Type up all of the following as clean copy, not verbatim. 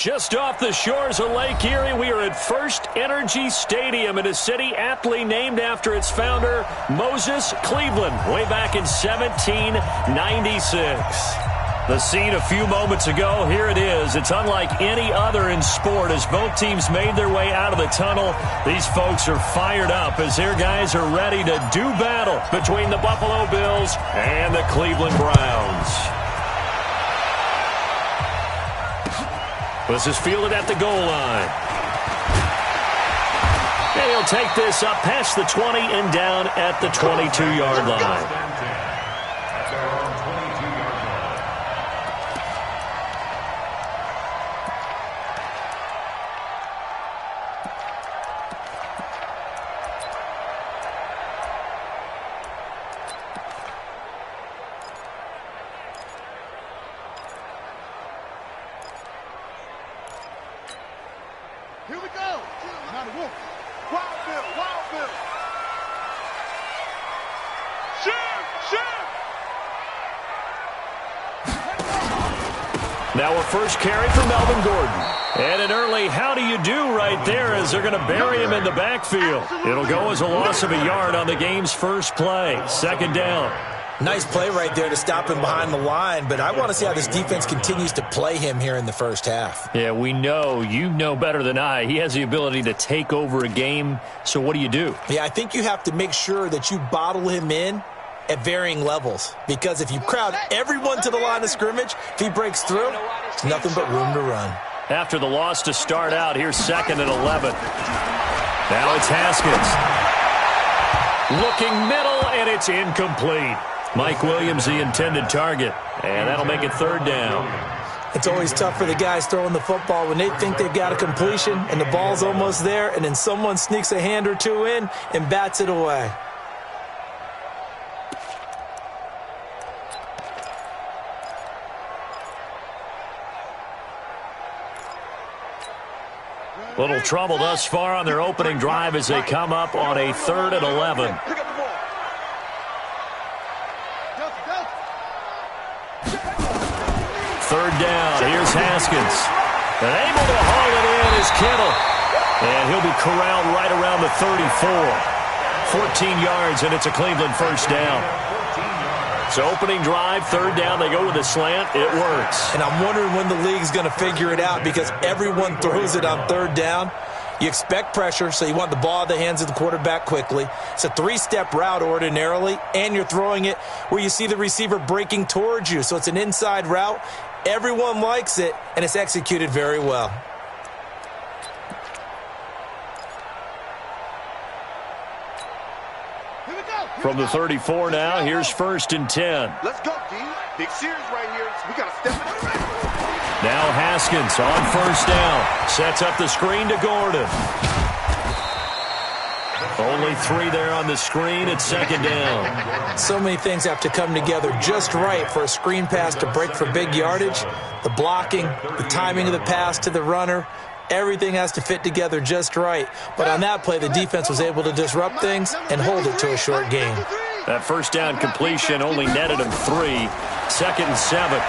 Just off the shores of Lake Erie, we are at First Energy Stadium in a city aptly named after its founder, Moses Cleveland, way back in 1796. The scene a few moments ago, here it is. It's unlike any other in sport as both teams made their way out of the tunnel. These folks are fired up as their guys are ready to do battle between the Buffalo Bills and the Cleveland Browns. This is fielded at the goal line. And he'll take this up past the 20 and down at the 22-yard line. Here we go. Now the Wolf. Wild Bill. Wild Bill. Shoot! Shoot! Now a first carry for Melvin Gordon. And an early how do you do right there as they're going to bury him in the backfield. It'll go as a loss of a yard on the game's first play. Second down. Nice play right there to stop him behind the line, but I want to see how this defense continues to play him here in the first half. Yeah, we know. You know better than I. He has the ability to take over a game, so what do you do? Yeah, I think you have to make sure that you bottle him in at varying levels, because if you crowd everyone to the line of scrimmage, if he breaks through, it's nothing but room to run. After the loss to start out, here's 2nd and 11. Now it's Haskins. Looking middle, and it's incomplete. Mike Williams, the intended target, and that'll make it 3rd down. It's always tough for the guys throwing the football when they think they've got a completion and the ball's almost there, and then someone sneaks a hand or two in and bats it away. Little trouble thus far on their opening drive as they come up on a 3rd and 11. Third down. Here's Haskins. And able to haul it in is Kittle. And he'll be corralled right around the 34. 14 yards, and it's a Cleveland first down. So opening drive, 3rd down. They go with a slant. It works. And I'm wondering when the league's going to figure it out, because everyone throws it on 3rd down. You expect pressure, so you want the ball in the hands of the quarterback quickly. It's a 3-step route ordinarily, and you're throwing it where you see the receiver breaking towards you. So it's an inside route. Everyone likes it, and it's executed very well. From the 34 now, here's 1st and 10. Let's go, D. Big series right here. We got to step it up. Now Haskins on 1st down. Sets up the screen to Gordon. Only 3 there on the screen at 2nd down. So many things have to come together just right for a screen pass to break for big yardage. The blocking, the timing of the pass to the runner, everything has to fit together just right. But on that play, the defense was able to disrupt things and hold it to a short gain. That 1st down completion only netted him 3. 2nd and 7.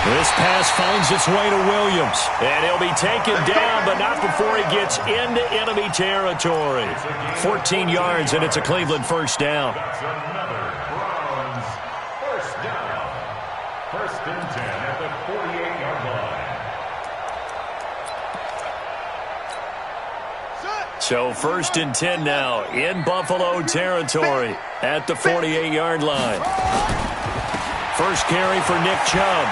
This pass finds its way to Williams. And he'll be taken down, but not before he gets into enemy territory. 14 yards, and it's a Cleveland first down. That's another Browns first down. 1st and 10 at the 48-yard line. So 1st and 10 now in Buffalo territory at the 48-yard line. First carry for Nick Chubb.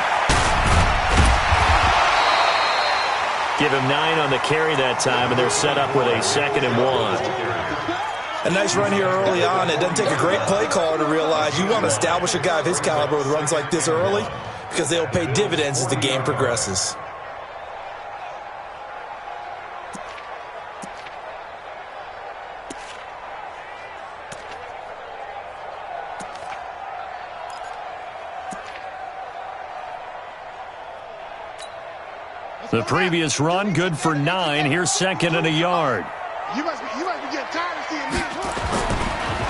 Give him 9 on the carry that time, and they're set up with a 2nd and 1. A nice run here early on. It doesn't take a great play caller to realize you want to establish a guy of his caliber with runs like this early, because they'll pay dividends as the game progresses. The previous run, good for 9. Here's 2nd and a yard. You must be getting tired of seeing me.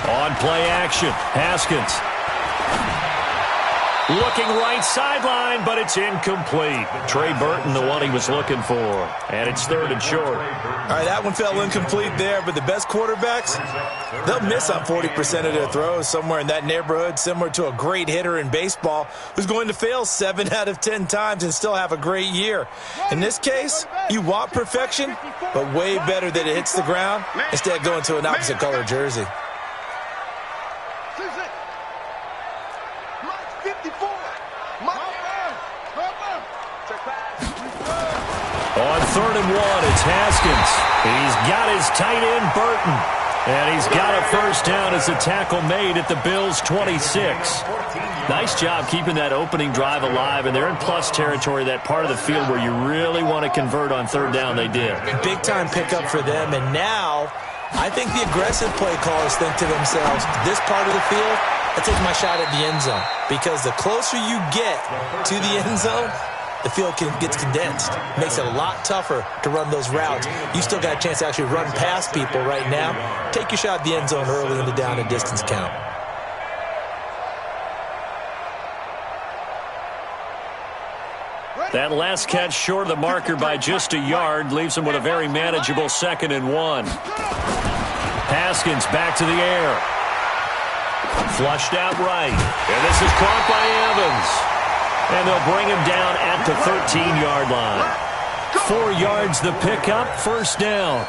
On play action, Haskins. Looking right sideline, but it's incomplete. Trey Burton, the one he was looking for. And it's 3rd and short. All right, that one fell incomplete there, but the best quarterbacks, they'll miss on 40% of their throws, somewhere in that neighborhood, similar to a great hitter in baseball who's going to fail 7 out of 10 times and still have a great year. In this case, you want perfection, but way better that it hits the ground instead of going to an opposite color jersey. On 3rd and 1, it's Haskins. He's got his tight end, Burton. And he's got a first down as the tackle made at the Bills' 26. Nice job keeping that opening drive alive, and they're in plus territory, that part of the field where you really want to convert on 3rd down. They did. Big-time pickup for them, and now I think the aggressive play callers think to themselves, this part of the field, I take my shot at the end zone, because the closer you get to the end zone, the field gets condensed. Makes it a lot tougher to run those routes. You still got a chance to actually run past people right now. Take your shot at the end zone early in the down and distance count. That last catch short of the marker by just a yard leaves him with a very manageable 2nd and 1. Haskins back to the air. Flushed out right. And this is caught by Evans. And they'll bring him down at the 13-yard line. 4 yards the pickup, first down.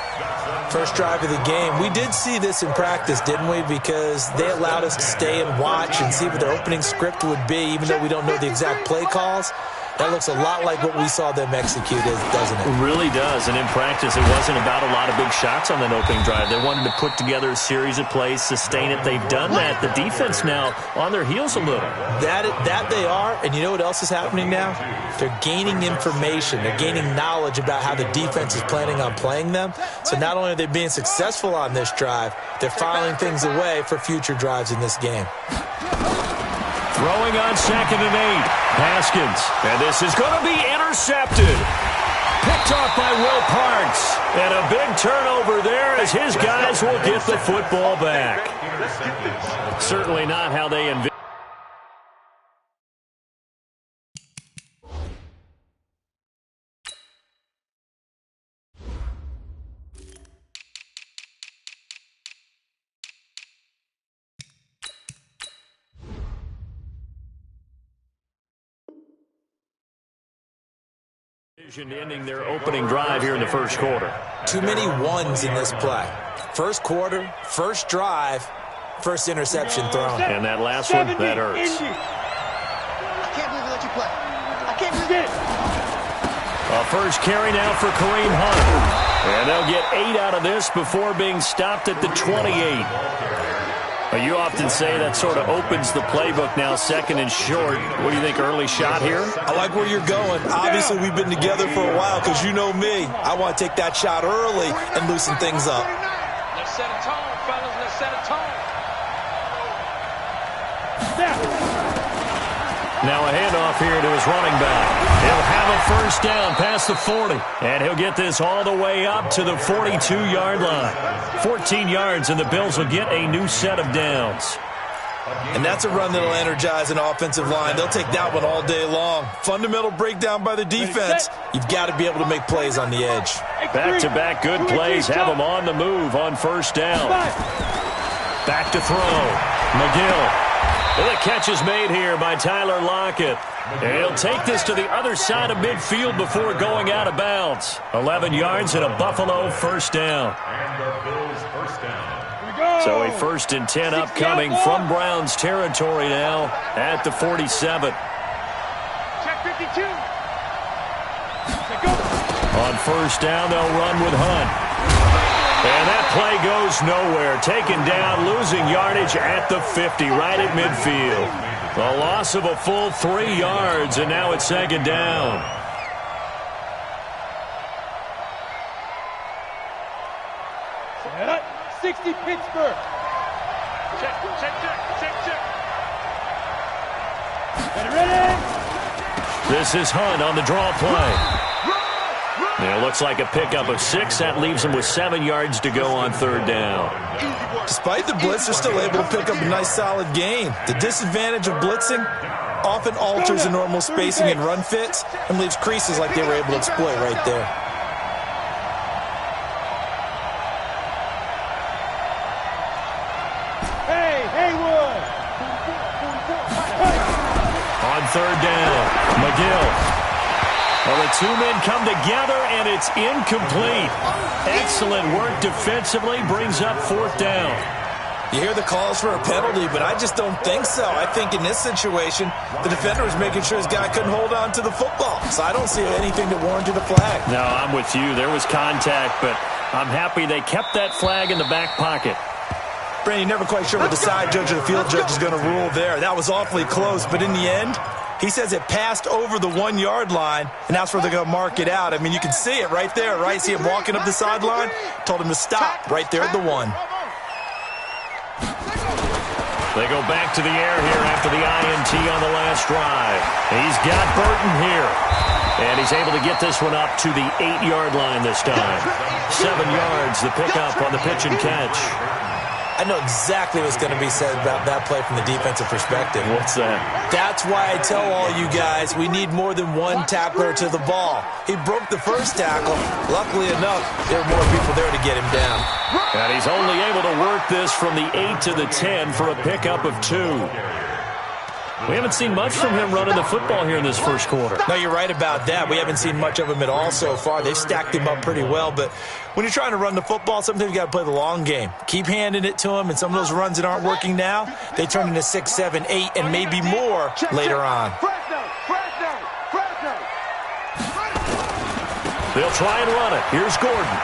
First drive of the game. We did see this in practice, didn't we? Because they allowed us to stay and watch and see what their opening script would be, even though we don't know the exact play calls. That looks a lot like what we saw them execute, doesn't it? It really does. And in practice, it wasn't about a lot of big shots on that opening drive. They wanted to put together a series of plays, sustain it. They've done that. The defense now on their heels a little. That they are. And you know what else is happening now? They're gaining information. They're gaining knowledge about how the defense is planning on playing them. So not only are they being successful on this drive, they're filing things away for future drives in this game. Throwing on 2nd and 8. Haskins. And this is going to be intercepted. Picked off by Will Parks. And a big turnover there as his guys will get the football back. Certainly not how they envisioned. Ending their opening drive here in the first quarter. Too many ones in this play. First quarter, first drive, first interception thrown. And that last one, that hurts. I can't believe they let you play. I can't believe it. A first carry now for Kareem Hunt. And they'll get 8 out of this before being stopped at the 28. You often say that sort of opens the playbook now, 2nd and short. What do you think, early shot here? I like where you're going. Obviously, we've been together for a while because you know me. I want to take that shot early and loosen things up. Let's set a tone, fellas. Let's set a tone. Now a handoff here to his running back. He'll have a first down past the 40. And he'll get this all the way up to the 42-yard line. 14 yards, and the Bills will get a new set of downs. And that's a run that'll energize an offensive line. They'll take that one all day long. Fundamental breakdown by the defense. You've got to be able to make plays on the edge. Back-to-back good plays have them on the move on first down. Back to throw. McGill. Well, the catch is made here by Tyler Lockett. And he'll take this to the other side of midfield before going out of bounds. 11 yards and a Buffalo first down. So a 1st and 10 upcoming from Browns territory now at the 47. Check 52. On first down, they'll run with Hunt. And that play goes nowhere. Taken down, losing yardage at the 50, right at midfield. A loss of a full 3 yards, and now it's 2nd down. Set up. 60 Pittsburgh. Check. Ready? This is Hunt on the draw play. It looks like a pickup of 6. That leaves them with 7 yards to go on 3rd down. Despite the blitz, they're still able to pick up a nice solid gain. The disadvantage of blitzing, often alters the normal spacing and run fits and leaves creases like they were able to exploit right there. On third down, McGill. Well, the two men come together, and it's incomplete. Excellent work defensively, brings up fourth down. You hear the calls for a penalty, but I just don't think so. I think in this situation, the defender was making sure his guy couldn't hold on to the football. So I don't see anything that warranted a flag. No, I'm with you. There was contact, but I'm happy they kept that flag in the back pocket. Brandon, you're never quite sure what the side judge or the field judge is going to rule there. That was awfully close, but in the end, he says it passed over the 1 yard line, and that's where they're going to mark it out. I mean, you can see it right there, right? See him walking up the sideline? Told him to stop right there at the 1. They go back to the air here after the INT on the last drive. He's got Burton here. And he's able to get this one up to the 8-yard line this time. 7 yards, the pickup on the pitch and catch. I know exactly what's going to be said about that play from the defensive perspective. What's that? That's why I tell all you guys we need more than one tackler to the ball. He broke the first tackle. Luckily enough, there were more people there to get him down. And he's only able to work this from the 8 to the 10 for a pickup of 2. We haven't seen much from him running the football here in this first quarter. No, you're right about that. We haven't seen much of him at all so far. They've stacked him up pretty well, but when you're trying to run the football, sometimes you got to play the long game. Keep handing it to him, and some of those runs that aren't working now, they turn into 6, 7, 8, and maybe more later on. They'll try and run it. Here's Gordon.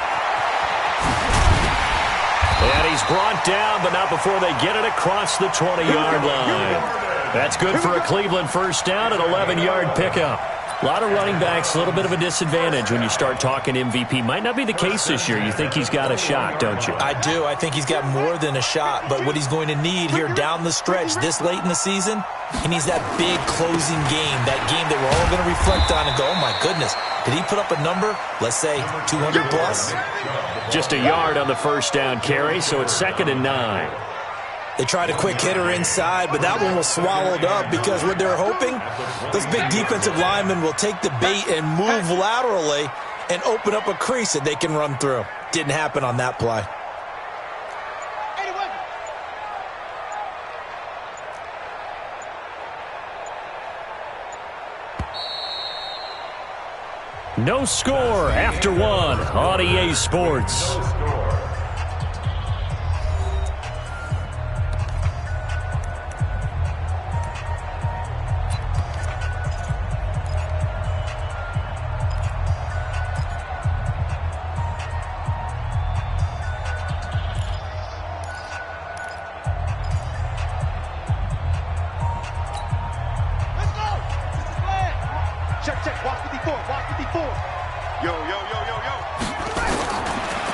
And he's brought down, but not before they get it across the 20-yard line. That's good for a Cleveland first down, an 11-yard pickup. A lot of running backs, a little bit of a disadvantage when you start talking MVP. Might not be the case this year. You think he's got a shot, don't you? I do. I think he's got more than a shot. But what he's going to need here down the stretch this late in the season, he needs that big closing game, that game that we're all going to reflect on and go, oh, my goodness, did he put up a number, let's say, 200 plus? Just a yard on the first down carry, so it's 2nd and 9. They tried a quick hitter inside, but that one was swallowed up because what they're hoping, those big defensive linemen will take the bait and move laterally and open up a crease that they can run through. Didn't happen on that play. No score after 1 on EA Sports.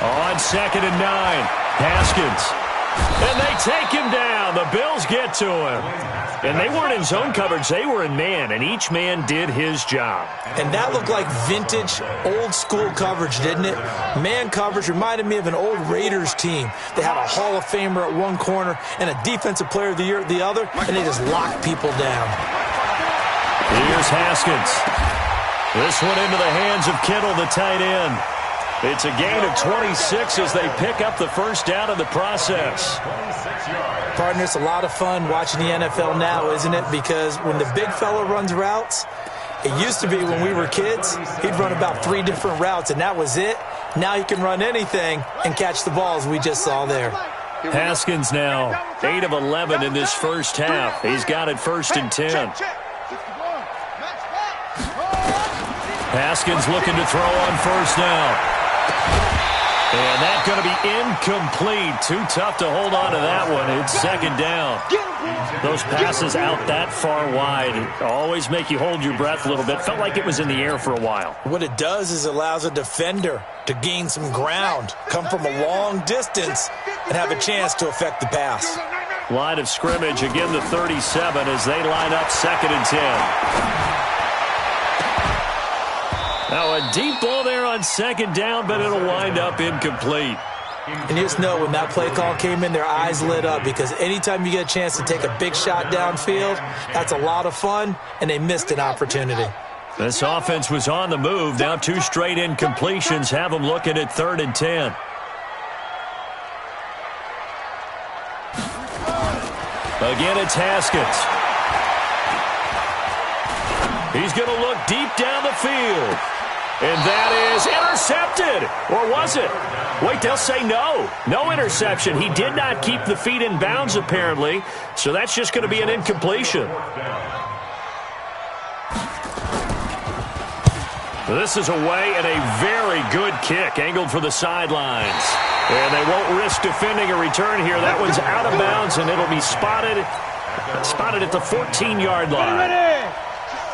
On 2nd and 9, Haskins. And they take him down. The Bills get to him. And they weren't in zone coverage. They were in man, and each man did his job. And that looked like vintage, old-school coverage, didn't it? Man coverage reminded me of an old Raiders team. They had a Hall of Famer at one corner and a Defensive Player of the Year at the other, and they just locked people down. Here's Haskins. This one into the hands of Kittle, the tight end. It's a gain of 26 as they pick up the first down in the process. Partner, it's a lot of fun watching the NFL now, isn't it? Because when the big fella runs routes, it used to be when we were kids, he'd run about 3 different routes, and that was it. Now he can run anything and catch the balls we just saw there. Haskins now 8 of 11 in this first half. He's got it 1st and 10. Haskins looking to throw on first down. And that's going to be incomplete. Too tough to hold on to that one. It's 2nd down. Those passes out that far wide always make you hold your breath a little bit. Felt like it was in the air for a while. What it does is it allows a defender to gain some ground, come from a long distance, and have a chance to affect the pass. Line of scrimmage, again the 37 as they line up 2nd and 10. Now a deep ball there on 2nd down, but it'll wind up incomplete. And you just know when that play call came in, their eyes lit up, because anytime you get a chance to take a big shot downfield, that's a lot of fun, and they missed an opportunity. This offense was on the move. Now 2 straight incompletions have them looking at 3rd and 10. Again, it's Haskins. He's going to look deep down the field. And that is intercepted. Or was it? Wait, they'll say no. No interception. He did not keep the feet in bounds, apparently. So that's just going to be an incompletion. This is away, and a very good kick angled for the sidelines. And they won't risk defending a return here. That one's out of bounds, and it'll be spotted at the 14-yard line.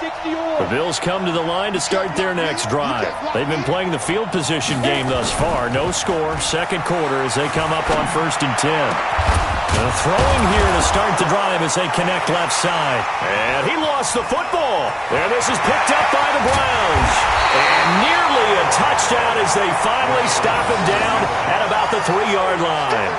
The Bills come to the line to start their next drive. They've been playing the field position game thus far. No score, second quarter as they come up on 1st and 10. And throwing here to start the drive as they connect left side. And he lost the football. And this is picked up by the Browns. And nearly a touchdown as they finally stop him down at about the 3-yard line.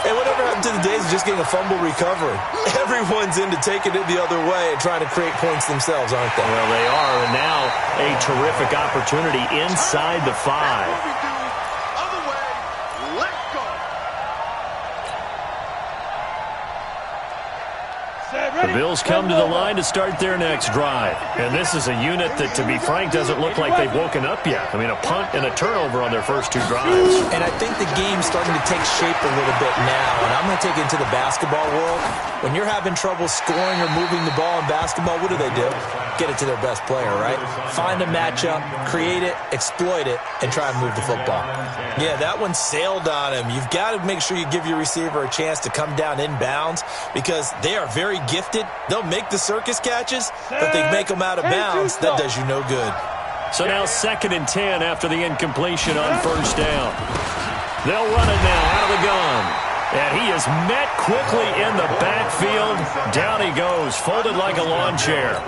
Hey, whatever happened to the days of just getting a fumble recovery? Everyone's into taking it the other way and trying to create points themselves, aren't they? Well, they are, and now a terrific opportunity inside the 5. The Bills come to the line to start their next drive. And this is a unit that, to be frank, doesn't look like they've woken up yet. I mean, a punt and a turnover on their first 2 drives. And I think the game's starting to take shape a little bit now. And I'm going to take it into the basketball world. When you're having trouble scoring or moving the ball in basketball, what do? Get it to their best player, right? Find a matchup, create it, exploit it, and try and move the football. Yeah, that one sailed on him. You've got to make sure you give your receiver a chance to come down inbounds, because they are very gifted. They'll make the circus catches, but they make them out of bounds. That does you no good. So now 2nd and 10 after the incompletion on 1st down. They'll run it now out of the gun. And he is met quickly in the backfield. Down he goes, folded like a lawn chair.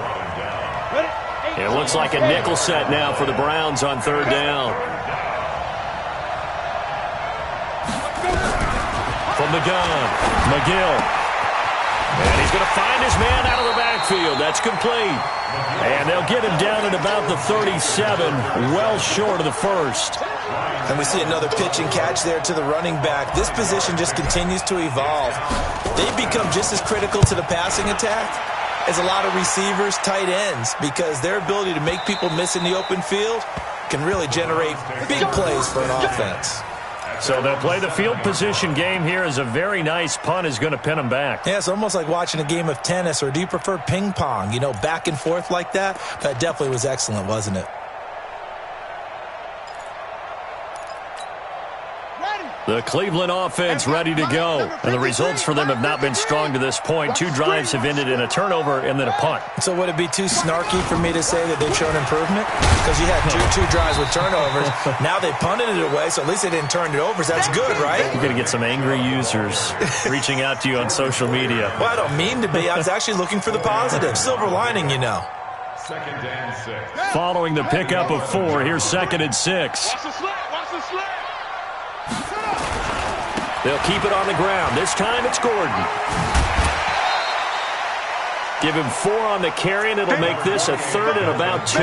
It looks like a nickel set now for the Browns on 3rd down. From the gun, McGill. And he's going to find his man out of the backfield. That's complete. And they'll get him down at about the 37, well short of the 1st. And we see another pitch and catch there to the running back. This position just continues to evolve. They've become just as critical to the passing attack as a lot of receivers, tight ends, because their ability to make people miss in the open field can really generate big plays for an offense. So they'll play the field position game here as a very nice punt is going to pin them back. Yeah, it's almost like watching a game of tennis, or do you prefer ping pong? You know, back and forth like that? That definitely was excellent, wasn't it? The Cleveland offense ready to go. And the results for them have not been strong to this point. 2 drives have ended in a turnover and then a punt. So would it be too snarky for me to say that they've shown improvement? Because you had two drives with turnovers. Now they punted it away, so at least they didn't turn it over. So that's good, right? You're going to get some angry users reaching out to you on social media. Well, I don't mean to be. I was actually looking for the positive. Silver lining, you know. 2nd and 6. Following the pickup of 4, here's 2nd and 6. Watch the slant. Watch the slant. They'll keep it on the ground. This time it's Gordon. Give him 4 on the carry, and it'll make this a 3rd and about 2.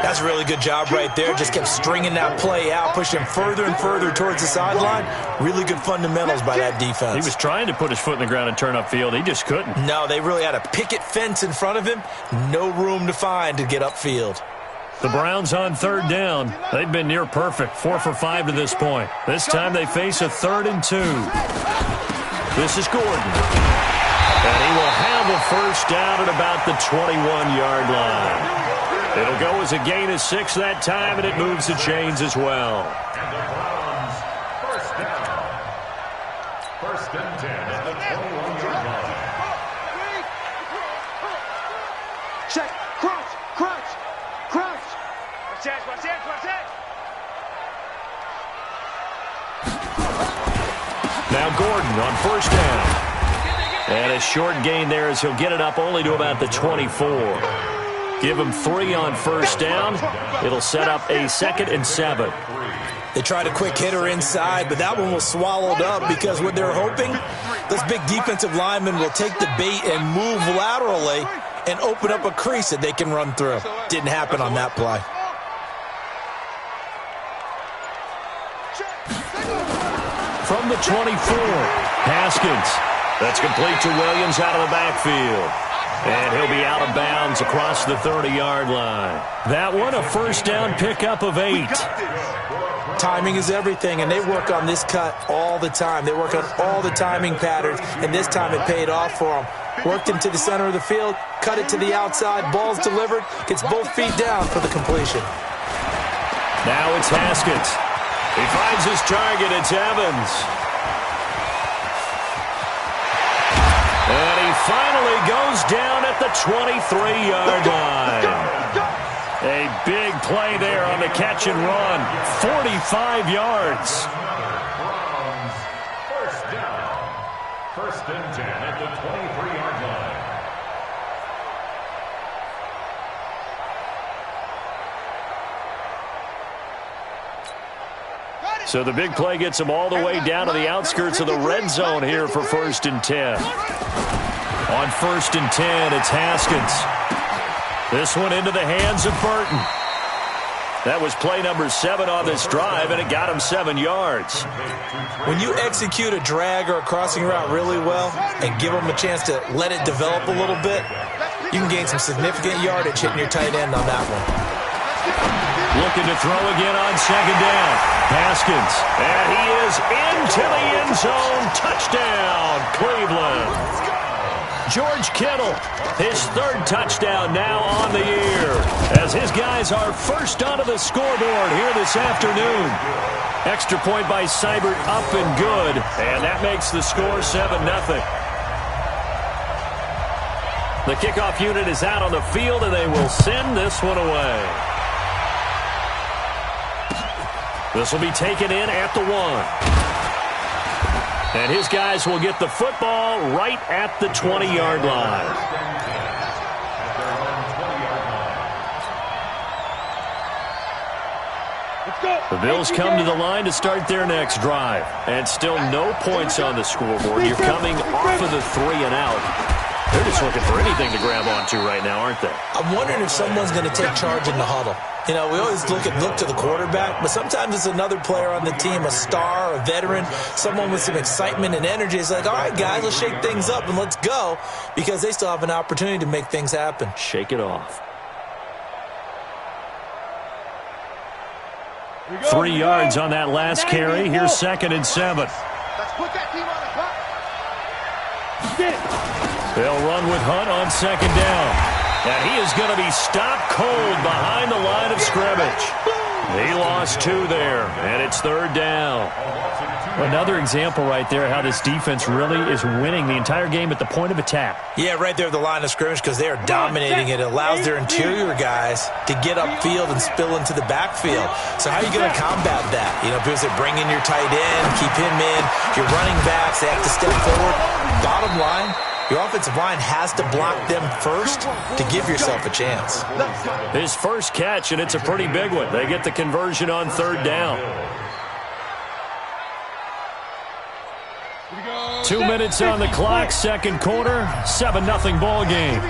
That's a really good job right there. Just kept stringing that play out, pushing him further and further towards the sideline. Really good fundamentals by that defense. He was trying to put his foot in the ground and turn upfield. He just couldn't. No, they really had a picket fence in front of him. No room to find to get upfield. The Browns on 3rd down. They've been near perfect, 4 for 5 to this point. This time they face a 3rd and 2. This is Gordon. And he will have a 1st down at about the 21-yard line. It'll go as a gain of 6 that time, and it moves the chains as well. And the Browns, 1st down. 1st and 10 at the 21-yard line. Check. Crunch. Crunch. Crunch. Watch that. Watch that. Watch that. Now Gordon on 1st down. And a short gain there as he'll get it up only to about the 24. Give him 3 on 1st down. It'll set up a 2nd and 7. They tried a quick hitter inside, but that one was swallowed up because what they're hoping, those big defensive linemen will take the bait and move laterally and open up a crease that they can run through. Didn't happen on that play. From the 24, Haskins. That's complete to Williams out of the backfield. And he'll be out of bounds across the 30-yard line. That one, a first down pickup of 8. Timing is everything, and they work on this cut all the time. They work on all the timing patterns, and this time it paid off for them. Worked him to the center of the field, cut it to the outside, ball's delivered, gets both feet down for the completion. Now it's Haskins. He finds his target. It's Evans. And he finally goes down at the 23-yard line. A big play there on the catch and run. 45 yards. First down. First and 10 at the 23-yard line. So the big play gets him all the way down to the outskirts of the red zone here for first and 10. On first and 10, it's Haskins. This one into the hands of Burton. That was play number 7 on this drive, and it got him 7 yards. When you execute a drag or a crossing route really well and give them a chance to let it develop a little bit, you can gain some significant yardage hitting your tight end on that one. Looking to throw again on second down. Haskins, and he is into the end zone. Touchdown, Cleveland. George Kittle, his 3rd touchdown now on the year, as his guys are first onto the scoreboard here this afternoon. Extra point by Seibert, up and good, and that makes the score 7-0. The kickoff unit is out on the field, and they will send this one away. This will be taken in at the 1. And his guys will get the football right at the 20-yard line. The Bills come to the line to start their next drive. And still no points on the scoreboard. You're coming off of the 3 and out. They're just looking for anything to grab onto right now, aren't they? I'm wondering if someone's going to take charge in the huddle. You know, we always look to the quarterback, but sometimes it's another player on the team, a star, a veteran, someone with some excitement and energy. It's like, all right, guys, let's shake things up and let's go, because they still have an opportunity to make things happen. Shake it off. 3 yards on that last carry. Here's 2nd and 7. Let's put that team on the clock. Get it. They'll run with Hunt on 2nd down. And he is going to be stopped cold behind the line of scrimmage. He lost 2 there, and it's 3rd down. Another example right there how this defense really is winning the entire game at the point of attack. Yeah, right there at the line of scrimmage, because they are dominating it. It allows their interior guys to get upfield and spill into the backfield. So how are you going to combat that? You know, because they bring in your tight end, keep him in, your running backs, they have to step forward. Bottom line, your offensive line has to block them first to give yourself a chance. His first catch, and it's a pretty big one. They get the conversion on 3rd down. 2 minutes on the clock, 2nd quarter, 7-0 ball game.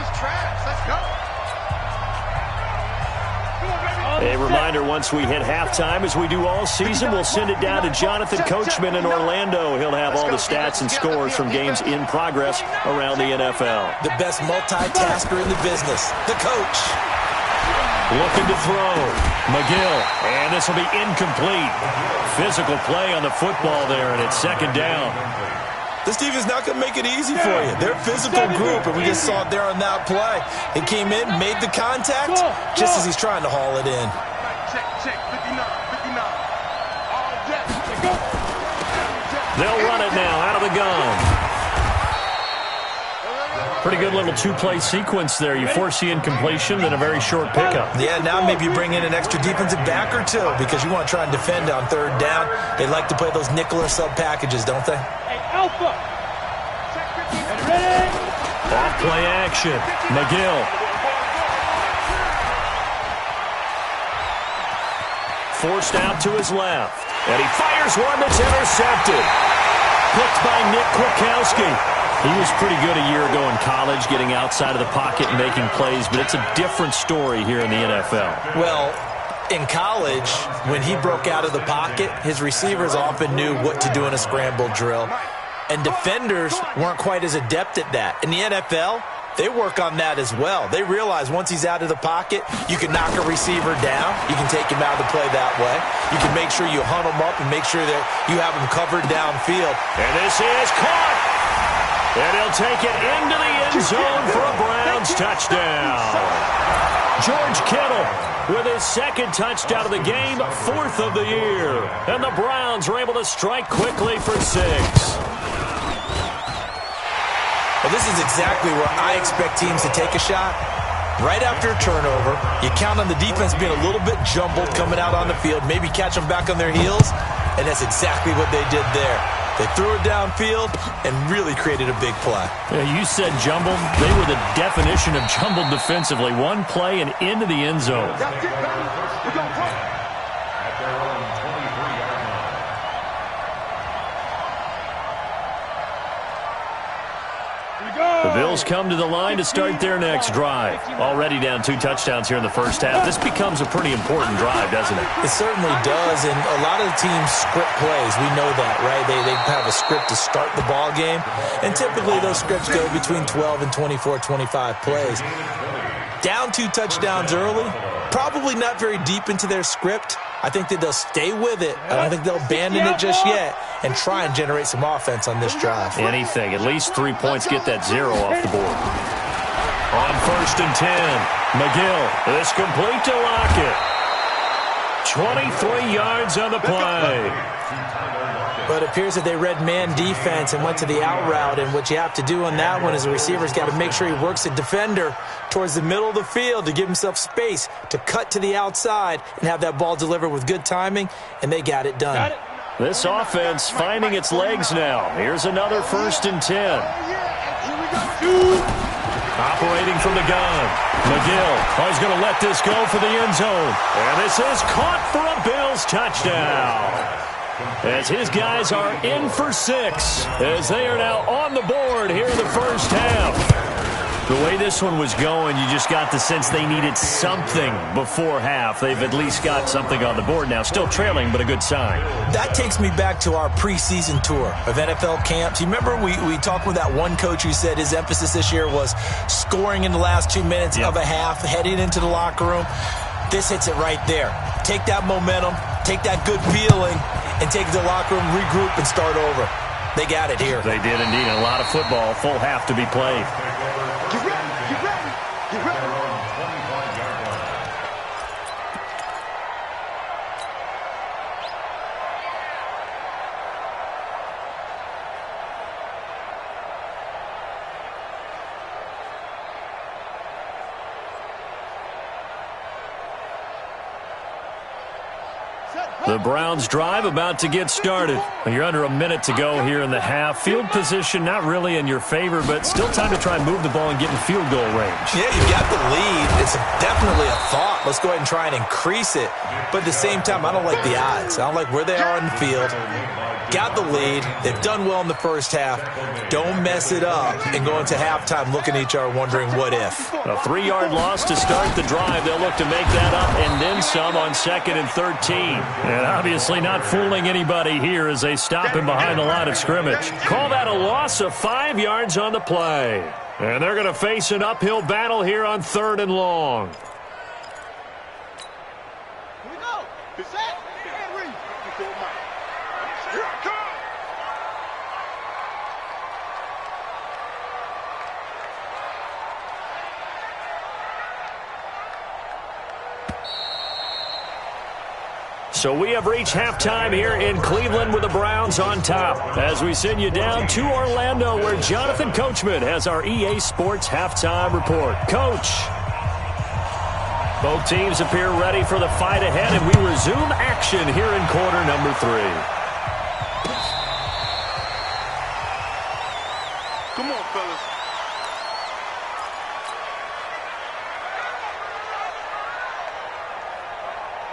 A reminder, once we hit halftime, as we do all season, we'll send it down to Jonathan Coachman in Orlando. He'll have all the stats and scores from games in progress around the NFL. The best multitasker in the business, the coach. Looking to throw. McGill, and this will be incomplete. Physical play on the football there, and it's 2nd down. This defense is not going to make it easy for you. They're a physical group, and we just saw it there on that play. He came in, made the contact, just as he's trying to haul it in. Check, 59, 59. All jet. Go. They'll run it now out of the gun. Pretty good little 2-play sequence there. You force the incompletion, then a very short pickup. Yeah, now maybe you bring in an extra defensive back or 2 because you want to try and defend on 3rd down. They like to play those nickel or sub packages, don't they? Alpha. Ready? Off play action. McGill. forced out to his left. And he fires one that's intercepted. Picked by Nick Kwiatkowski. He was pretty good a year ago in college, getting outside of the pocket and making plays, but it's a different story here in the NFL. Well, in college, when he broke out of the pocket, his receivers often knew what to do in a scramble drill. And defenders weren't quite as adept at that. In the NFL, they work on that as well. They realize once he's out of the pocket, you can knock a receiver down. You can take him out of the play that way. You can make sure you hunt him up and make sure that you have him covered downfield. And this is caught. And he'll take it into the end zone for a Browns touchdown. George Kittle with his second touchdown of the game, 4th of the year. And the Browns were able to strike quickly for 6. Well, this is exactly where I expect teams to take a shot. Right after a turnover, you count on the defense being a little bit jumbled coming out on the field, maybe catch them back on their heels, and that's exactly what they did there. They threw it downfield and really created a big play. Yeah, you said jumbled. They were the definition of jumbled defensively. One play and into the end zone. That's it, baby. We're going to play. At their own 23-yard line. The Bills come to the line to start their next drive. Already down 2 touchdowns here in the first half. This becomes a pretty important drive, doesn't it? It certainly does, and a lot of the teams script plays. We know that, right? They have a script to start the ball game, and typically those scripts go between 12 and 24, 25 plays. Down 2 touchdowns early, probably not very deep into their script. I think that they'll stay with it. I don't think they'll abandon it just yet and try and generate some offense on this drive. Anything. At least 3 points, get that 0 off the board. On 1st and 10, McGill is complete to Lockett. 23 yards on the play. But it appears that they read man defense and went to the out route, and what you have to do on that one is the receiver's got to make sure he works the defender towards the middle of the field to give himself space to cut to the outside and have that ball delivered with good timing, and they got it done. This offense finding its legs now. Here's another 1st and 10. Operating from the gun. McGill. He's going to let this go for the end zone. And this is caught for a Bills touchdown. As his guys are in for 6, as they are now on the board here in the first half. The way this one was going, you just got the sense they needed something before half. They've at least got something on the board now. Still trailing, but a good sign. That takes me back to our preseason tour of NFL camps. You remember we talked with that one coach who said his emphasis this year was scoring in the last 2 minutes of a half, heading into the locker room. This hits it right there. Take that momentum, take that good feeling, and take it to the locker room, regroup, and start over. They got it here. They did indeed. A lot of football, full half to be played. Get ready, get ready, get ready. The Browns drive about to get started. You're under a minute to go here in the half. Field position not really in your favor, but still time to try and move the ball and get in field goal range. Yeah, you got the lead. It's definitely a thought. Let's go ahead and try and increase it. But at the same time, I don't like the odds. I don't like where they are in the field. Got the lead. They've done well in the first half. Don't mess it up and go into halftime looking at each other wondering what if. A 3-yard loss to start the drive. They'll look to make that up and then some on 2nd and 13. And obviously not fooling anybody here as they stop him behind the line of scrimmage. Call that a loss of 5 yards on the play. And they're going to face an uphill battle here on 3rd and long. Here we go. Set and read. Here I come. So we have reached halftime here in Cleveland with the Browns on top. As we send you down to Orlando where Jonathan Coachman has our EA Sports halftime report. Coach. Both teams appear ready for the fight ahead, and we resume action here in quarter number 3. Come on, fellas.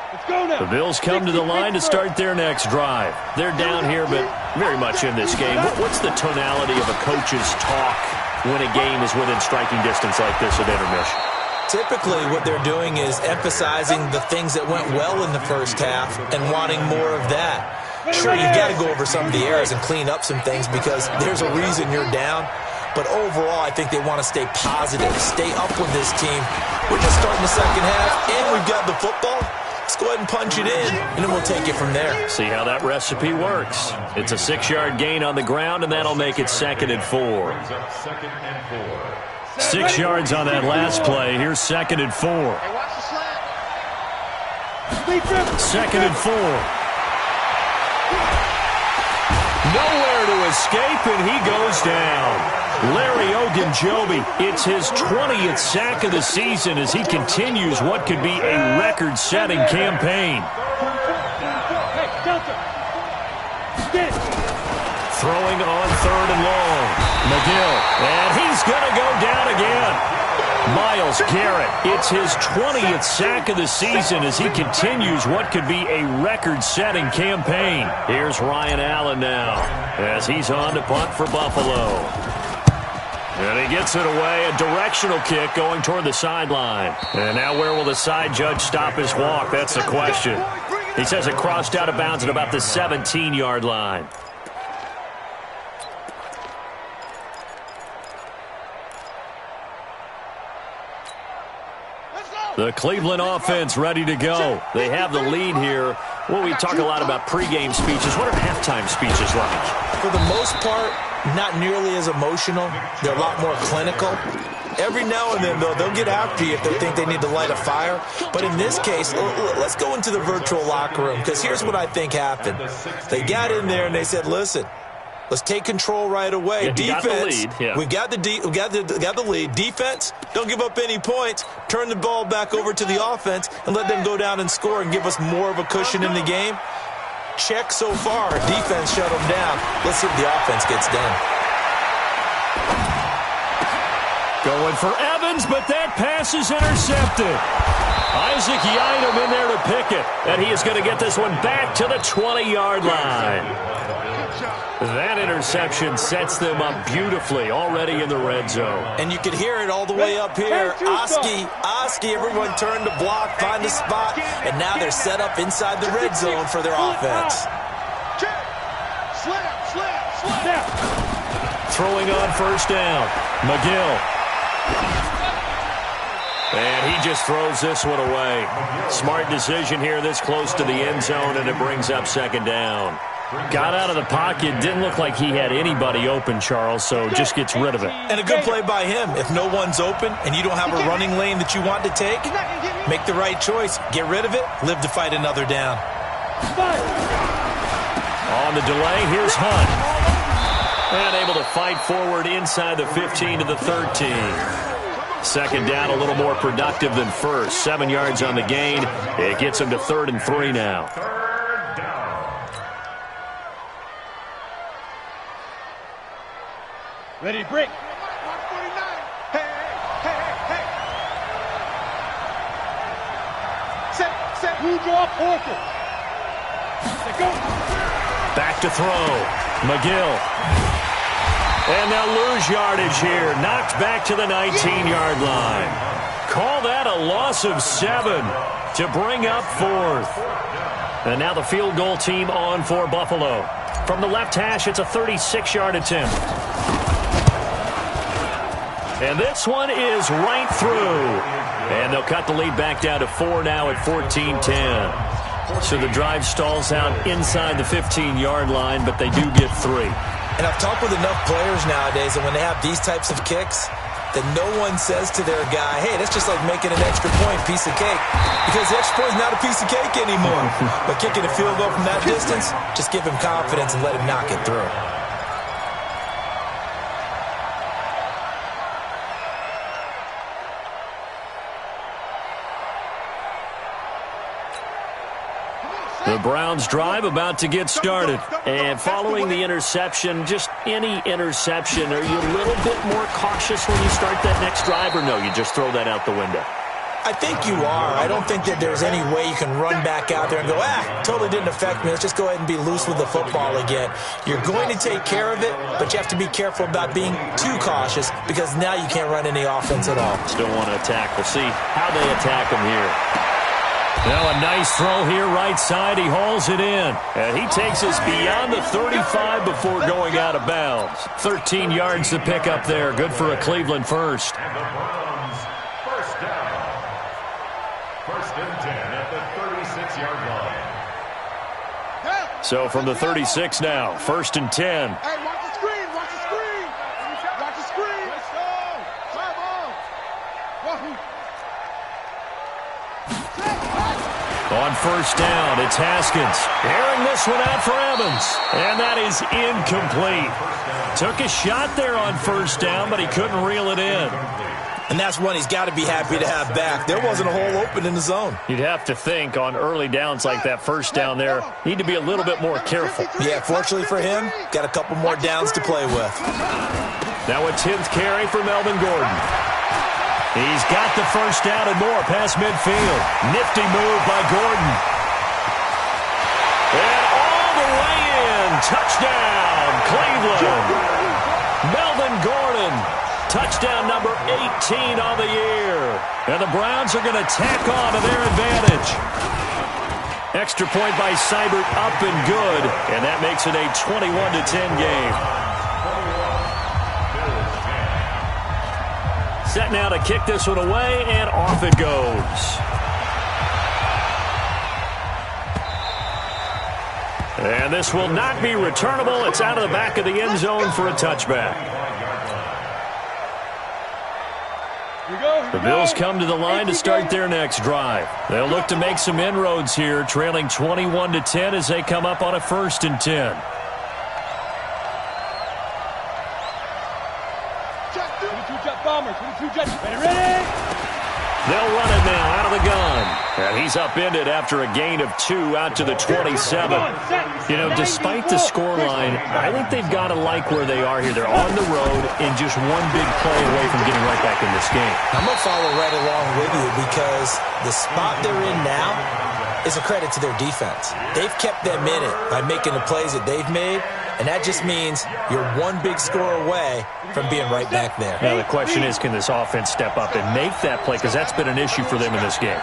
The Bills come to the line to start their next drive. They're down here, but very much in this game. What's the tonality of a coach's talk when a game is within striking distance like this at intermission? Typically, what they're doing is emphasizing the things that went well in the first half and wanting more of that. Sure, you've got to go over some of the errors and clean up some things because there's a reason you're down. But overall, I think they want to stay positive, stay up with this team. We're just starting the second half, and we've got the football. Let's go ahead and punch it in, and then we'll take it from there. See how that recipe works. It's a 6-yard gain on the ground, and that'll make it 2nd and 4. 6 yards on that last play. Here's 2nd and 4. 2nd and 4. Nowhere to escape, and he goes down. Larry Ogunjobi, it's his 20th sack of the season as he continues what could be a record-setting campaign. Throwing on 3rd and long. McGill, and he's going to go down again. Myles Garrett, it's his 20th sack of the season as he continues what could be a record-setting campaign. Here's Ryan Allen now as he's on to punt for Buffalo. And he gets it away, a directional kick going toward the sideline. And now where will the side judge stop his walk? That's the question. He says it crossed out of bounds at about the 17-yard line. The Cleveland offense ready to go. They have the lead here. Well, we talk a lot about pregame speeches. What are halftime speeches like? For the most part, not nearly as emotional. They're a lot more clinical. Every now and then, though, they'll get after you if they think they need to light a fire. But in this case, let's go into the virtual locker room, because here's what I think happened. They got in there and they said, listen, let's take control right away. Yeah, defense, we got the lead. Defense, don't give up any points. Turn the ball back over to the offense and let them go down and score and give us more of a cushion in the game. Check so far. Defense shut them down. Let's see if the offense gets done. Going for Evans, but that pass is intercepted. Isaac Yiadom in there to pick it, and he is going to get this one back to the 20-yard line. That interception sets them up beautifully already in the red zone. And you could hear it all the way up here. Oski, everyone turned to block, find a spot, and now they're set up inside the red zone for their offense. Throwing on 1st down, McGill. And he just throws this one away. Smart decision here this close to the end zone, and it brings up 2nd down. Got out of the pocket, didn't look like he had anybody open, Charles, so just gets rid of it. And a good play by him. If no one's open and you don't have a running lane that you want to take, make the right choice. Get rid of it, live to fight another down. On the delay, here's Hunt. And able to fight forward inside the 15 to the 13. 2nd down, a little more productive than first. 7 yards on the gain. It gets him to 3rd and 3 now. Ready to break. Set. Who draw Porter? Go. Back to throw. McGill. And they'll lose yardage here. Knocked back to the 19-yard line. Call that a loss of 7 to bring up 4th. And now the field goal team on for Buffalo. From the left hash, it's a 36-yard attempt. And this one is right through. And they'll cut the lead back down to 4 now at 14-10. So the drive stalls out inside the 15-yard line, but they do get 3. And I've talked with enough players nowadays that when they have these types of kicks, that no one says to their guy, hey, that's just like making an extra point, piece of cake. Because the extra point is not a piece of cake anymore. But kicking a field goal from that distance, just give him confidence and let him knock it through. The Browns drive about to get started. And following the interception, just any interception, are you a little bit more cautious when you start that next drive, or no, you just throw that out the window? I think you are. I don't think that there's any way you can run back out there and go, totally didn't affect me. Let's just go ahead and be loose with the football again. You're going to take care of it, but you have to be careful about being too cautious because now you can't run any offense at all. Still want to attack. We'll see how they attack him here. Now a nice throw here, right side. He hauls it in. And he takes us beyond the 35 before going out of bounds. 13 yards to pick up there. Good for a Cleveland first. And the Browns, first down. First and 10 at the 36-yard line. So from the 36 now, first and 10. Hey, watch the screen, watch the screen. Watch the screen. Let's go. Serve on. Wahoo. On first down, it's Haskins. Airing this one out for Evans. And that is incomplete. Took a shot there on first down, but he couldn't reel it in. And that's one he's got to be happy to have back. There wasn't a hole open in the zone. You'd have to think on early downs like that first down there, need to be a little bit more careful. Yeah, fortunately for him, got a couple more downs to play with. Now a 10th carry for Melvin Gordon. He's got the first down and more past midfield. Nifty move by Gordon. And all the way in. Touchdown, Cleveland. Melvin Gordon. Touchdown number 18 on the year. And the Browns are going to tack on to their advantage. Extra point by Seibert up and good. And that makes it a 21-10 game. Set now to kick this one away, and off it goes. And this will not be returnable. It's out of the back of the end zone for a touchback. The Bills come to the line to start their next drive. They'll look to make some inroads here, trailing 21-10 as they come up on a first and 10. They'll run it now out of the gun. And he's upended after a gain of 2 out to the 27. You know, despite the scoreline, I think they've got to like where they are here. They're on the road and just one big play away from getting right back in this game. I'm going to follow right along with you because the spot they're in now is a credit to their defense. They've kept them in it by making the plays that they've made, and that just means you're one big score away from being right back there. Now, the question is, can this offense step up and make that play? Because that's been an issue for them in this game.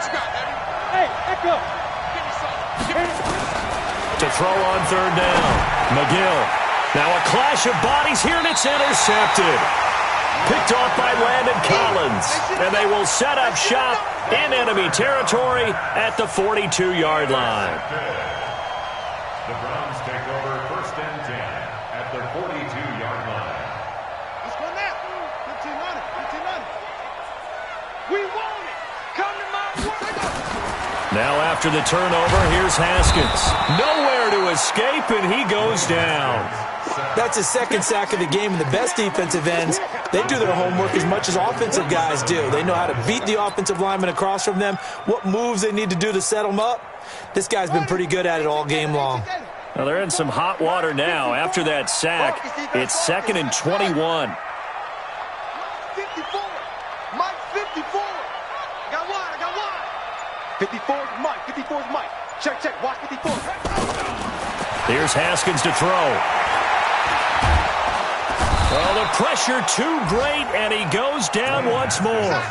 To throw on third down. McGill. Now a clash of bodies here, and it's intercepted. Picked off by Landon Collins. And they will set up shop in enemy territory at the 42-yard line. The Browns take over first and 10 at the 42-yard line. Let's go now. 1500. We want it. Come to my work. Now after the turnover, here's Haskins. Nowhere to escape, and he goes down. That's his second sack of the game, and the best defensive ends, they do their homework as much as offensive guys do. They know how to beat the offensive lineman across from them, what moves they need to do to set them up. This guy's been pretty good at it all game long. Well, they're in some hot water now. After that sack, it's 2nd and 21. 54. Mike, 54. I got one. 54 is Mike. 54 is Mike. Check. Watch 54. Here's Haskins to throw. Well, the pressure too great, and he goes down once more.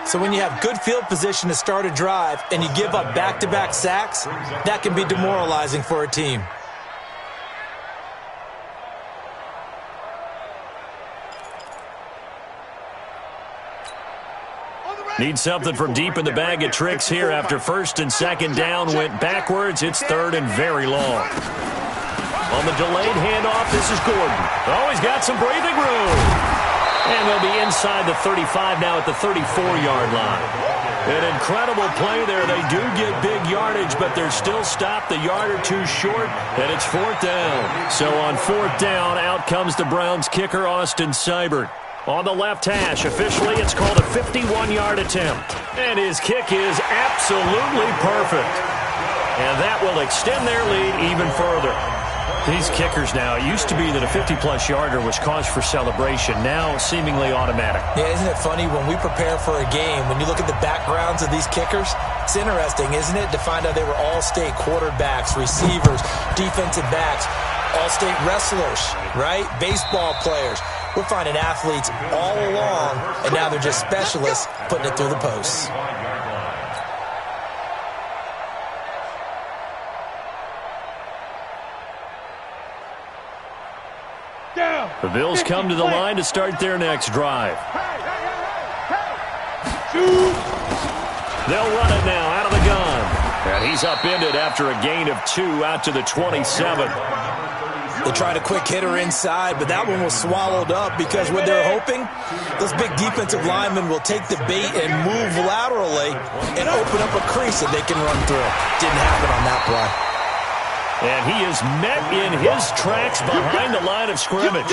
So when you have good field position to start a drive and you give up back-to-back sacks, that can be demoralizing for a team. Need something from deep in the bag of tricks here after first and second down went backwards. It's third and very long. On the delayed handoff, this is Gordon. Oh, he's got some breathing room. And they'll be inside the 35 now at the 34-yard line. An incredible play there. They do get big yardage, but they're still stopped a yard or two short, and it's fourth down. So on fourth down, out comes the Browns kicker, Austin Seibert. On the left hash, officially it's called a 51-yard attempt. And his kick is absolutely perfect. And that will extend their lead even further. These kickers now, it used to be that a 50-plus yarder was cause for celebration. Now, seemingly automatic. Yeah, isn't it funny when we prepare for a game, when you look at the backgrounds of these kickers, it's interesting, isn't it, to find out they were all-state quarterbacks, receivers, defensive backs, all-state wrestlers, right? Baseball players. We're finding athletes all along, and now they're just specialists putting it through the posts. The Bills come to the line to start their next drive. They'll run it now out of the gun. And he's upended after a gain of 2 out to the 27. They tried a quick hitter inside, but that one was swallowed up because what they're hoping, those big defensive linemen will take the bait and move laterally and open up a crease that they can run through. Didn't happen on that play. And he is met in his tracks behind the line of scrimmage.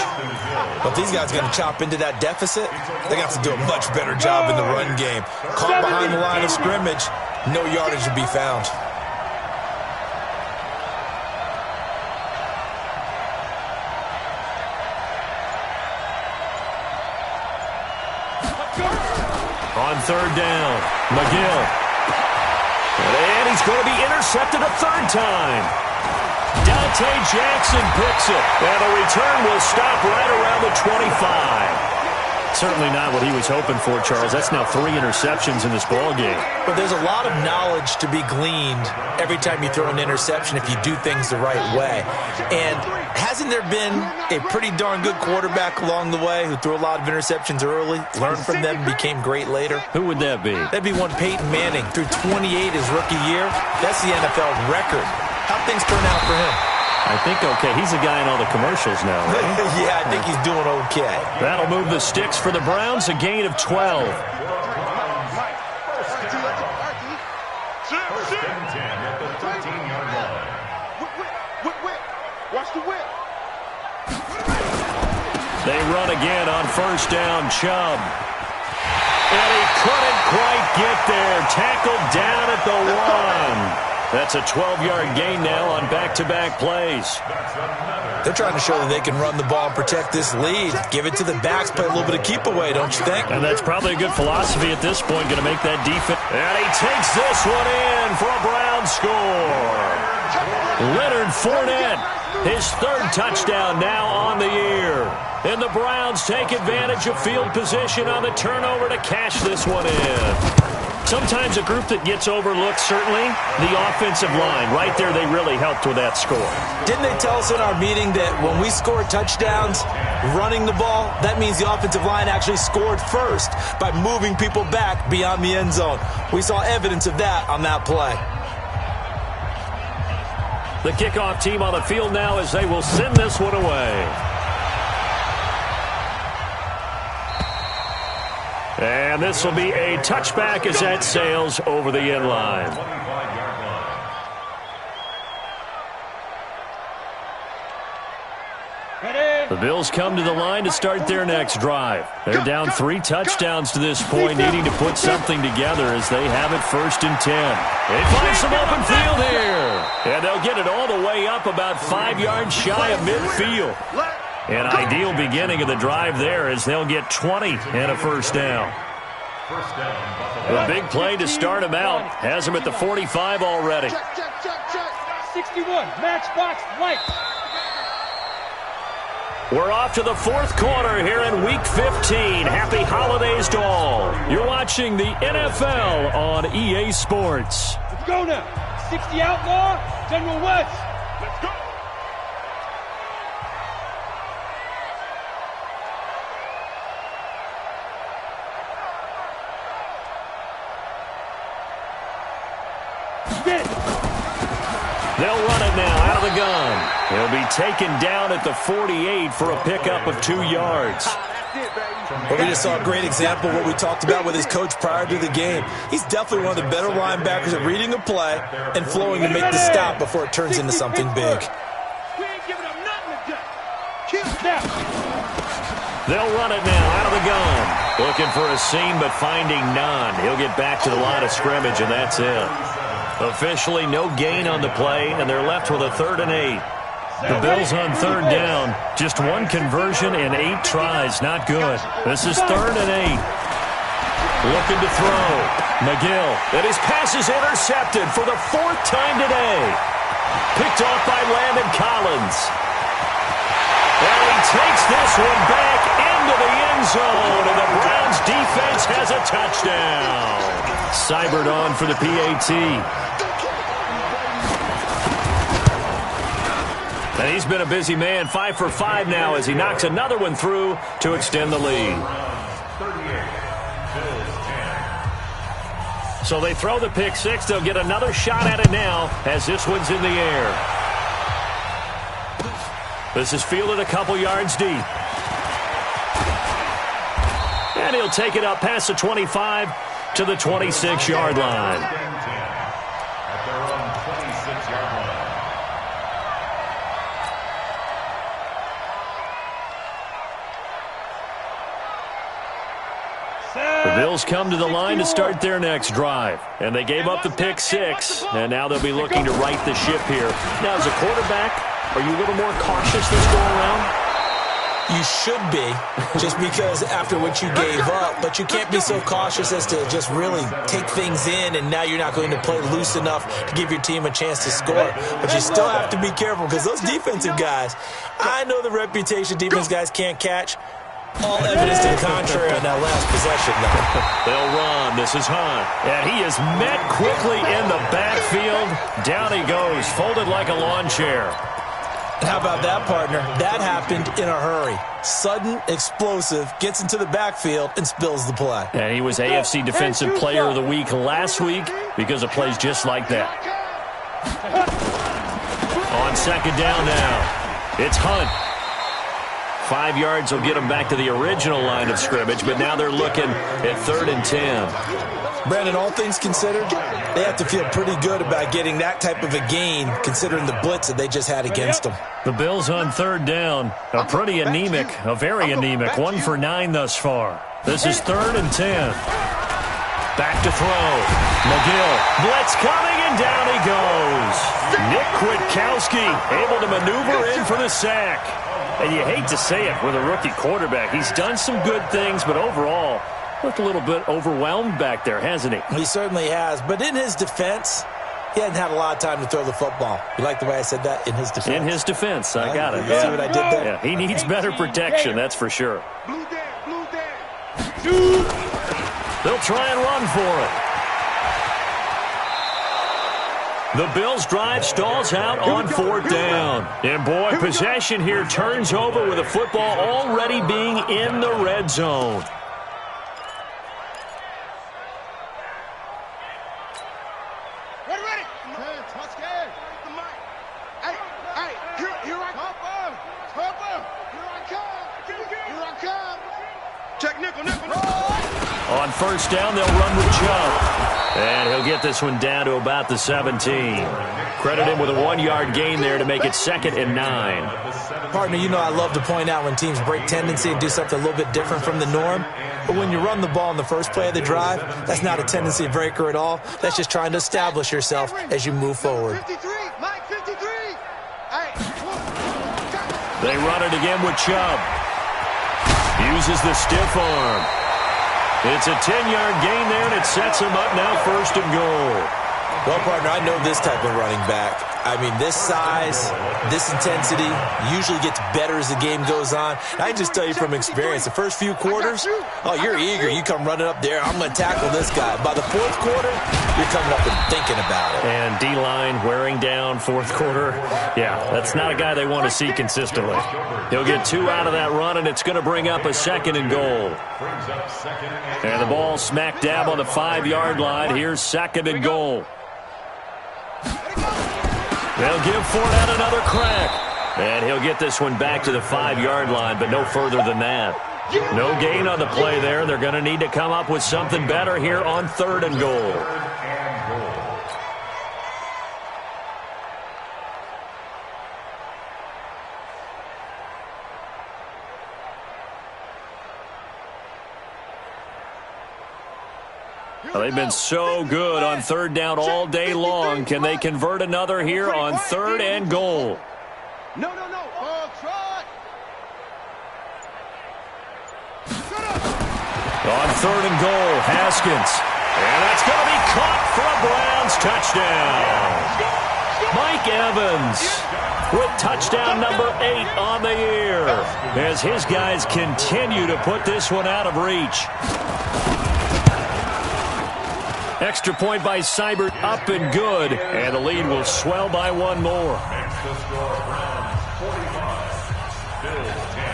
But these guys are going to chop into that deficit. They're going to have to do a much better job in the run game. Caught behind the line of scrimmage, no yardage to be found. On third down, McGill. And he's going to be intercepted a third time. Dante Jackson picks it. And the return will stop right around the 25. Certainly not what he was hoping for, Charles. That's now 3 interceptions in this ballgame. But there's a lot of knowledge to be gleaned every time you throw an interception if you do things the right way. And hasn't there been a pretty darn good quarterback along the way who threw a lot of interceptions early, learned from them, became great later? Who would that be? That'd be one Peyton Manning. Threw 28 his rookie year. That's the NFL record. How'd things turn out for him? I think okay. He's a guy in all the commercials now, right? Yeah, I think he's doing okay. That'll move the sticks for the Browns, a gain of 12. First and 10 at the 13-yard line. Whip. Watch the whip. They run again on first down, Chubb. And he couldn't quite get there. Tackled down at the 1. That's a 12-yard gain now on back-to-back plays. They're trying to show that they can run the ball and protect this lead. Give it to the backs, play a little bit of keep away, don't you think? And that's probably a good philosophy at this point, going to make that defense. And he takes this one in for a Brown score. Leonard Fournette, his third touchdown now on the year. And the Browns take advantage of field position on the turnover to cash this one in. Sometimes a group that gets overlooked, certainly, the offensive line. Right there, they really helped with that score. Didn't they tell us in our meeting that when we score touchdowns running the ball, that means the offensive line actually scored first by moving people back beyond the end zone? We saw evidence of that on that play. The kickoff team on the field now as they will send this one away. And this will be a touchback as that sails over the end line. The Bills come to the line to start their next drive. They're down 3 touchdowns to this point, needing to put something together as they have it first and 10. They find some open field here. And they'll get it all the way up about 5 yards shy of midfield. An ideal beginning of the drive there as they'll get 20 and a first down. A big play to start him out. Has him at the 45 already. Check. 61, matchbox, light. We're off to the 4th quarter here in Week 15. Happy holidays to all. You're watching the NFL on EA Sports. Let's go now. 60 outlaw, General West. Let's go. They'll run it now out of the gun. He'll be taken down at the 48 for a pickup of 2 yards. Well, we just saw a great example of what we talked about with his coach prior to the game. He's definitely one of the better linebackers at reading a play and flowing to make the stop before it turns into something big. We ain't giving up nothing today. Kill now. They'll run it now out of the gun. Looking for a seam, but finding none. He'll get back to the line of scrimmage, and that's it. Officially no gain on the play, and they're left with a 3rd and 8. The Bills on third down. Just one conversion in 8 tries. Not good. This is 3rd and 8. Looking to throw. McGill. And his pass is intercepted for the 4th time today. Picked off by Landon Collins. And he takes this one back into the end zone. And the Browns defense has a touchdown. Cybert on for the PAT. And he's been a busy man, 5 for 5 now as he knocks another one through to extend the lead. So they throw the pick 6. They'll get another shot at it now as this one's in the air. This is fielded a couple yards deep. And he'll take it up past the 25 to the 26-yard line. At their own 26-yard line. The Bills come to the line to start their next drive. And they gave up the pick 6, and now they'll be looking to right the ship here. Now, as a quarterback, are you a little more cautious this go around? You should be, just because after what you gave up, but you can't be so cautious as to just really take things in, and now you're not going to play loose enough to give your team a chance to score. But you still have to be careful because those defensive guys, I know the reputation defense guys can't catch. All evidence to the contrary on that last possession, though. They'll run. This is Hunt. And he is met quickly in the backfield. Down he goes, folded like a lawn chair. How about that, partner? That happened in a hurry. Sudden, explosive, gets into the backfield, and spills the play. And he was AFC Defensive Player of the Week last week because of plays just like that. On second down now, it's Hunt. 5 yards will get him back to the original line of scrimmage, but now they're looking at 3rd and 10. Brandon, all things considered, they have to feel pretty good about getting that type of a gain, considering the blitz that they just had against them. The Bills on 3rd down are pretty anemic, very anemic. 1 for 9 thus far. This is 3rd and 10. Back to throw. McGill. Blitz coming, and down he goes. Nick Kwiatkowski able to maneuver in for the sack. And you hate to say it with a rookie quarterback. He's done some good things, but overall, looked a little bit overwhelmed back there, hasn't he? He certainly has. But in his defense, he hadn't had a lot of time to throw the football. You like the way I said that? In his defense? In his defense. I got it. You see what I did there? Yeah, he needs better protection, that's for sure. Blue dead. They'll try and run for it. The Bills' drive stalls out on 4th down. And, boy, possession here turns over with the football already being in the red zone. Ready. Hey, here I come. Check nickel. On 1st down, they'll run with Chubb. And he'll get this one down to about the 17. Credit him with a 1-yard gain there to make it 2nd and 9. Partner, you know I love to point out when teams break tendency and do something a little bit different from the norm. But when you run the ball in the first play of the drive, that's not a tendency breaker at all. That's just trying to establish yourself as you move forward. 53, Mike, 53. Hey. They run it again with Chubb. Uses the stiff arm. It's a 10-yard gain there, and it sets him up now 1st and goal. Well, partner, I know this type of running back. I mean, this size, this intensity usually gets better as the game goes on. And I just tell you from experience, the first few quarters, oh, you're eager. You come running up there. I'm going to tackle this guy. By the 4th quarter, you're coming up and thinking about it. And D-line wearing down 4th quarter. Yeah, that's not a guy they want to see consistently. He'll get 2 out of that run, and it's going to bring up a 2nd and goal. And the ball smack dab on the 5-yard line. Here's 2nd and goal. They'll give Fournette another crack. And he'll get this one back to the 5-yard line, but no further than that. No gain on the play there. They're going to need to come up with something better here on 3rd and goal. Well, they've been so good on 3rd down all day long. Can they convert another here on 3rd and goal? No. Oh, try. On 3rd and goal, Haskins. And that's going to be caught for a Browns touchdown. Mike Evans with touchdown number 8 on the year as his guys continue to put this one out of reach. Extra point by Seibert, up and good, and the lead will swell by one more. Makes the score Browns 45, Bills 10.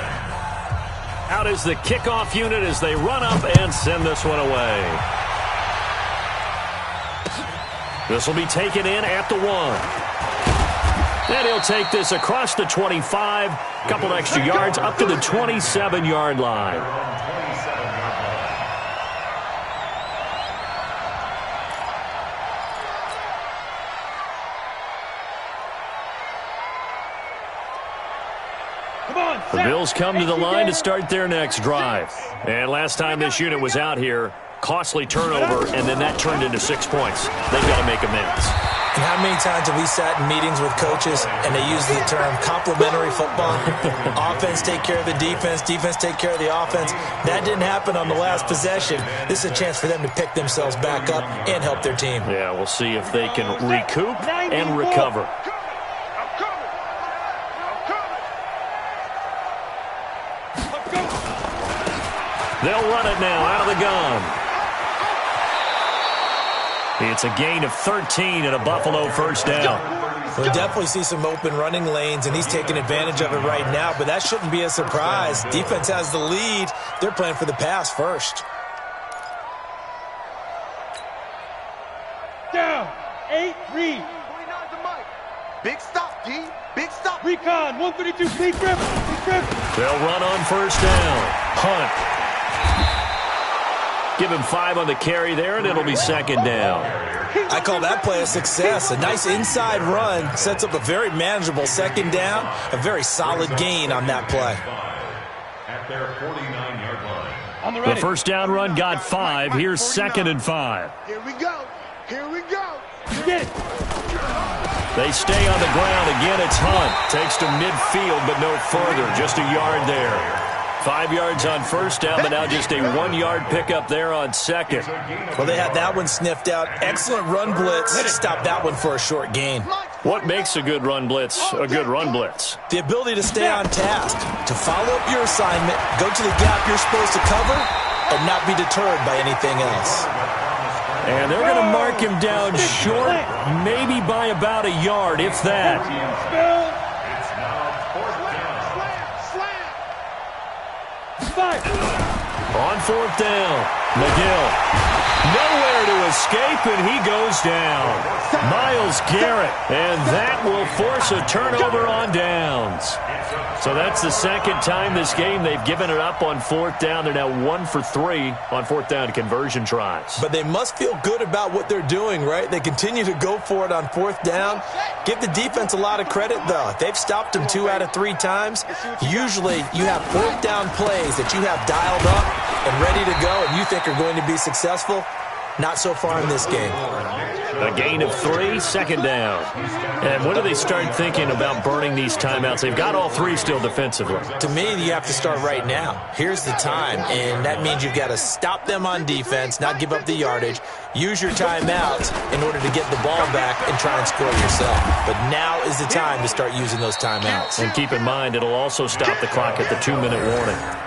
Out is the kickoff unit as they run up and send this one away. This will be taken in at the 1. And he'll take this across the 25, a couple extra yards up to the 27-yard line. The Bills come to the line to start their next drive. And last time this unit was out here, costly turnover, and then that turned into 6 points. They've got to make amends. And how many times have we sat in meetings with coaches and they use the term complementary football? Offense take care of the defense, defense take care of the offense. That didn't happen on the last possession. This is a chance for them to pick themselves back up and help their team. Yeah, we'll see if they can recoup and recover. They'll run it now out of the gun. It's a gain of 13 and a Buffalo first down. We'll definitely see some open running lanes, and he's taking advantage of it right now, but that shouldn't be a surprise. Defense has the lead. They're playing for the pass first. Down. 8-3. Big stop, D. Big stop. Recon. 132. Please grip. They'll run on first down. Hunt. Give him 5 on the carry there, and it'll be second down. I call that play a success. A nice inside run sets up a very manageable second down. A very solid gain on that play. At their 49-yard line. The first down run got 5. Here's 2nd and 5. Here we go. Get it. They stay on the ground. Again, it's Hunt. Takes to midfield, but no further. Just a yard there. 5 yards on first down, but now just a 1-yard pickup there on second. Well, they had that one sniffed out. Excellent run blitz. Stop that one for a short gain. What makes a good run blitz a good run blitz? The ability to stay on task, to follow up your assignment, go to the gap you're supposed to cover, and not be deterred by anything else. And they're going to mark him down short, maybe by about a yard, if that. On fourth down, McGill. Nowhere to escape, and he goes down. Myles Garrett, and that will force a turnover on downs. So that's the second time this game they've given it up on fourth down. They're now 1 for 3 on fourth down conversion tries. But they must feel good about what they're doing, right? They continue to go for it on fourth down. Give the defense a lot of credit, though. They've stopped them 2 out of 3 times. Usually you have fourth down plays that you have dialed up and ready to go and you think are going to be successful. Not so far in this game. A gain of 3, second down. And when do they start thinking about burning these timeouts? They've got all 3 still defensively. To me, you have to start right now. Here's the time, and that means you've got to stop them on defense, not give up the yardage, use your timeouts in order to get the ball back and try and score yourself. But now is the time to start using those timeouts. And keep in mind, it'll also stop the clock at the 2-minute warning.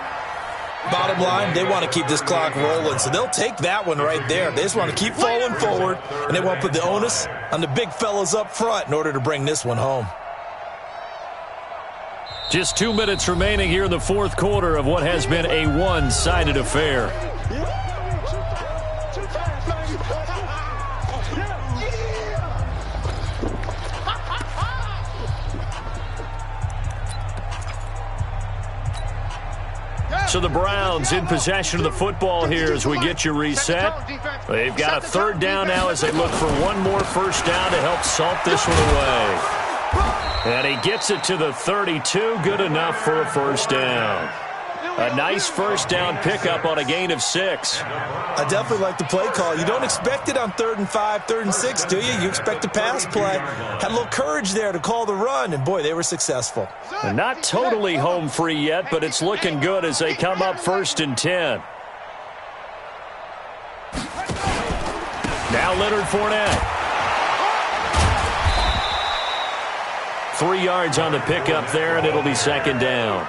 Bottom line, they want to keep this clock rolling, so they'll take that one right there. They just want to keep falling forward, and they want to put the onus on the big fellas up front in order to bring this one home. Just 2 minutes remaining here in the fourth quarter of what has been a one-sided affair. So the Browns in possession of the football here as we get you reset. They've got a third down now as they look for one more first down to help salt this one away. And he gets it to the 32, good enough for a first down. A nice first down pickup on a gain of 6. I definitely like the play call. You don't expect it on 3rd and 5, 3rd and 6, do you? You expect a pass play. Had a little courage there to call the run, and boy, they were successful. Not totally home free yet, but it's looking good as they come up 1st and 10. Now Leonard Fournette. 3 yards on the pickup there, and it'll be 2nd down.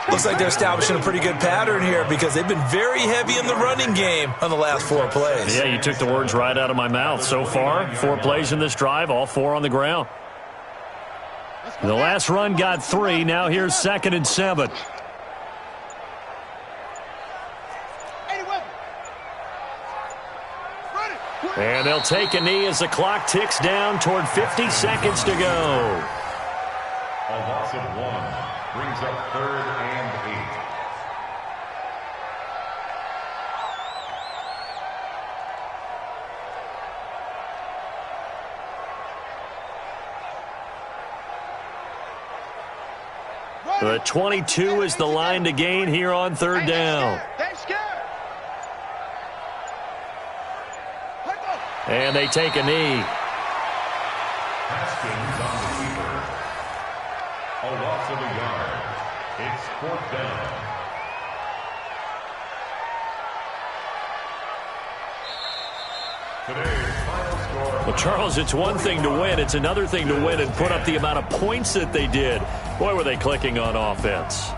Looks like they're establishing a pretty good pattern here because they've been very heavy in the running game on the last 4 plays. Yeah, you took the words right out of my mouth. So far, 4 plays in this drive, all 4 on the ground. The last run got 3. Now here's 2nd and 7. And they'll take a knee as the clock ticks down toward 50 seconds to go. A loss of 1 brings up 3rd and 8. The 22 is the line to gain here on 3rd down. And they take a knee. Haskins on the keeper. A loss of a yard. It's 4th down. Today's final score. Well, Charles, it's one thing to win. It's another thing to win and put up the amount of points that they did. Boy, were they clicking on offense.